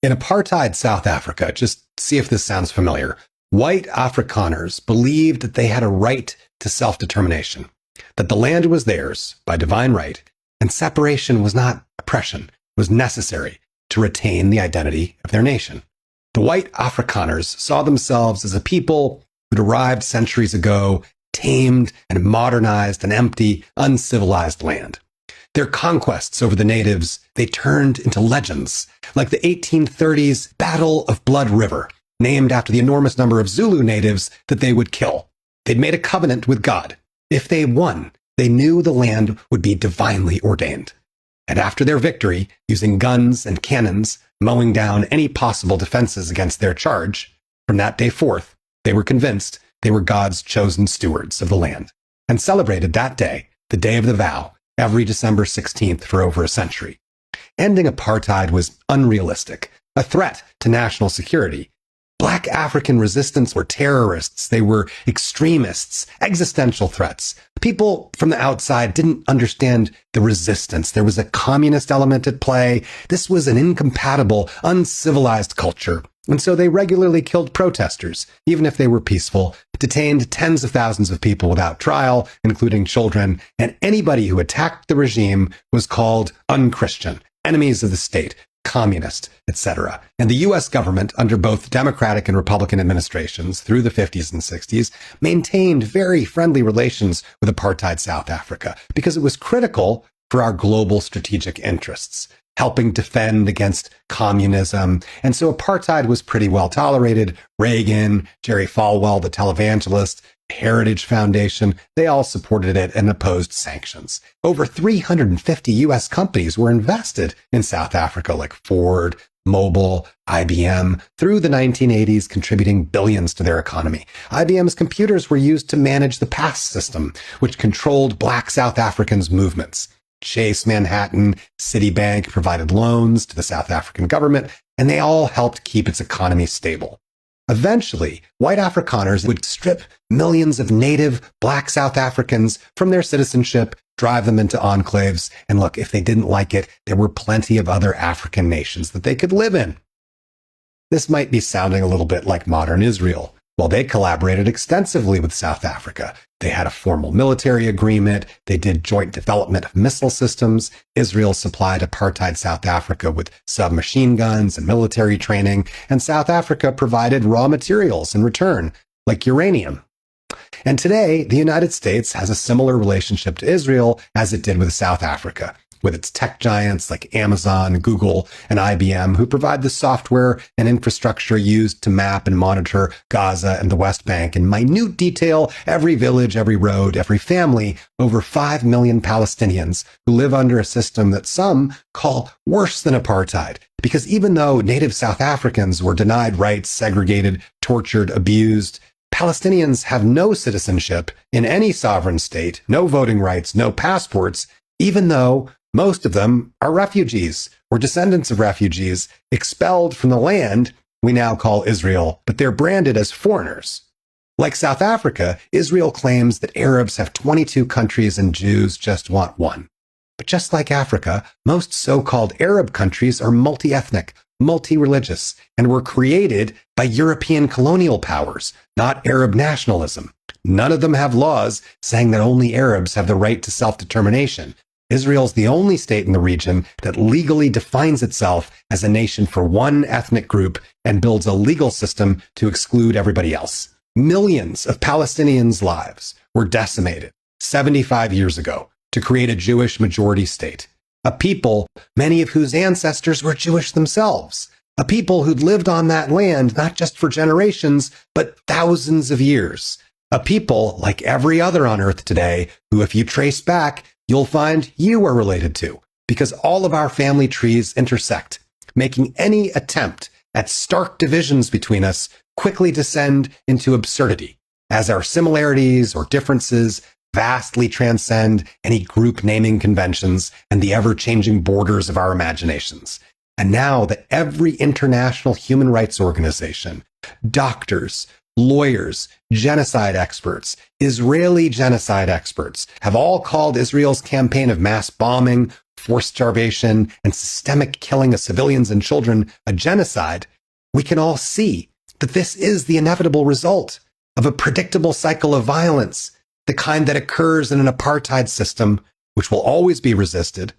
In apartheid South Africa, just see if this sounds familiar, white Afrikaners believed that they had a right to self-determination, that the land was theirs by divine right, and separation was not oppression, it was necessary to retain the identity of their nation. The white Afrikaners saw themselves as a people who'd arrived centuries ago, tamed and modernized an empty, uncivilized land. Their conquests over the natives, they turned into legends, like the 1830s Battle of Blood River, named after the enormous number of Zulu natives that they would kill. They'd made a covenant with God. If they won, they knew the land would be divinely ordained. And after their victory, using guns and cannons, mowing down any possible defenses against their charge, from that day forth, they were convinced they were God's chosen stewards of the land, and celebrated that day, the Day of the Vow, every December 16th for over a century. Ending apartheid was unrealistic, a threat to national security. Black African resistance were terrorists. They were extremists, existential threats. People from the outside didn't understand the resistance. There was a communist element at play. This was an incompatible, uncivilized culture. And so they regularly killed protesters, even if they were peaceful, detained tens of thousands of people without trial, including children, and anybody who attacked the regime was called unchristian, enemies of the state, communist, etc. And the U.S. government, under both Democratic and Republican administrations through the 50s and 60s, maintained very friendly relations with apartheid South Africa because it was critical for our global strategic interests, helping defend against communism. And so apartheid was pretty well tolerated. Reagan, Jerry Falwell, the televangelist, Heritage Foundation, they all supported it and opposed sanctions. Over 350 U.S. companies were invested in South Africa, like Ford, Mobil, IBM, through the 1980s, contributing billions to their economy. IBM's computers were used to manage the PASS system, which controlled Black South Africans' movements. Chase Manhattan, Citibank provided loans to the South African government, and they all helped keep its economy stable. Eventually, white Afrikaners would strip millions of native Black South Africans from their citizenship, drive them into enclaves, and look, if they didn't like it, there were plenty of other African nations that they could live in. This might be sounding a little bit like modern Israel. Well, they collaborated extensively with South Africa. They had a formal military agreement. They did joint development of missile systems. Israel supplied apartheid South Africa with submachine guns and military training, and South Africa provided raw materials in return, like uranium. And today, the United States has a similar relationship to Israel as it did with South Africa, with its tech giants like Amazon, Google, and IBM, who provide the software and infrastructure used to map and monitor Gaza and the West Bank in minute detail, every village, every road, every family, over 5 million Palestinians who live under a system that some call worse than apartheid. Because even though native South Africans were denied rights, segregated, tortured, abused, Palestinians have no citizenship in any sovereign state, no voting rights, no passports, even though most of them are refugees or descendants of refugees expelled from the land we now call Israel, but they're branded as foreigners. Like South Africa, Israel claims that Arabs have 22 countries and Jews just want one. But just like Africa, most so-called Arab countries are multi-ethnic, multi-religious, and were created by European colonial powers, not Arab nationalism. None of them have laws saying that only Arabs have the right to self-determination. Israel's the only state in the region that legally defines itself as a nation for one ethnic group and builds a legal system to exclude everybody else. Millions of Palestinians' lives were decimated 75 years ago to create a Jewish majority state. A people, many of whose ancestors were Jewish themselves. A people who'd lived on that land not just for generations, but thousands of years. A people, like every other on Earth today, who if you trace back, you'll find you are related to, because all of our family trees intersect, making any attempt at stark divisions between us quickly descend into absurdity, as our similarities or differences vastly transcend any group naming conventions and the ever-changing borders of our imaginations. And now that every international human rights organization, doctors, lawyers, genocide experts, Israeli genocide experts have all called Israel's campaign of mass bombing, forced starvation, and systemic killing of civilians and children, a genocide, we can all see that this is the inevitable result of a predictable cycle of violence, the kind that occurs in an apartheid system, which will always be resisted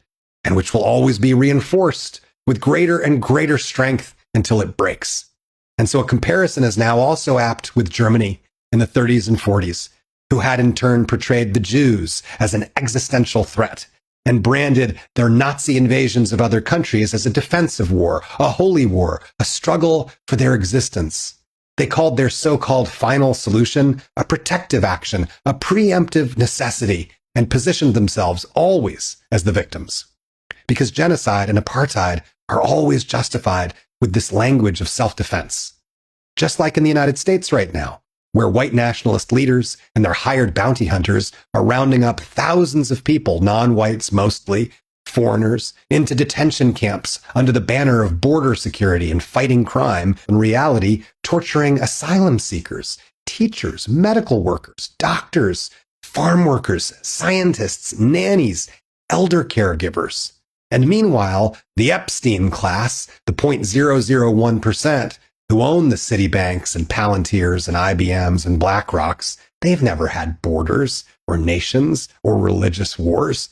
and which will always be reinforced with greater and greater strength until it breaks. And so a comparison is now also apt with Germany in the 30s and 40s, who had in turn portrayed the Jews as an existential threat and branded their Nazi invasions of other countries as a defensive war, a holy war, a struggle for their existence. They called their so-called final solution a protective action, a preemptive necessity, and positioned themselves always as the victims. Because genocide and apartheid are always justified with this language of self-defense. Just like in the United States right now, where white nationalist leaders and their hired bounty hunters are rounding up thousands of people, non-whites mostly, foreigners, into detention camps under the banner of border security and fighting crime, in reality, torturing asylum seekers, teachers, medical workers, doctors, farm workers, scientists, nannies, elder caregivers. And meanwhile, the Epstein class, the 0.001%, who own the Citibanks and Palantirs and IBMs and BlackRocks, they've never had borders or nations or religious wars.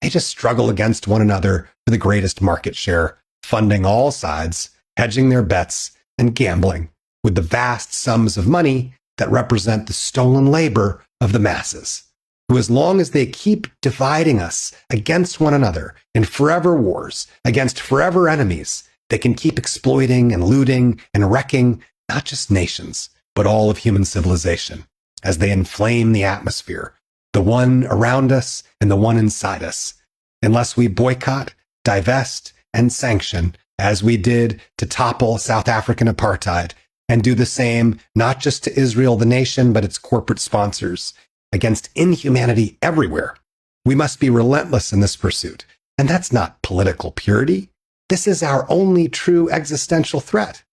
They just struggle against one another for the greatest market share, funding all sides, hedging their bets, and gambling with the vast sums of money that represent the stolen labor of the masses, who, as long as they keep dividing us against one another in forever wars, against forever enemies, they can keep exploiting and looting and wrecking not just nations, but all of human civilization, as they inflame the atmosphere, the one around us and the one inside us, unless we boycott, divest, and sanction, as we did to topple South African apartheid, and do the same not just to Israel the nation, but its corporate sponsors, against inhumanity everywhere. We must be relentless in this pursuit, and that's not political purity. This is our only true existential threat.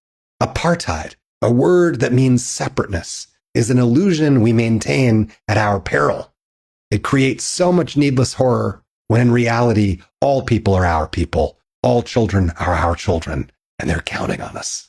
Apartheid, a word that means separateness, is an illusion we maintain at our peril. It creates so much needless horror when in reality, all people are our people, all children are our children, and they're counting on us.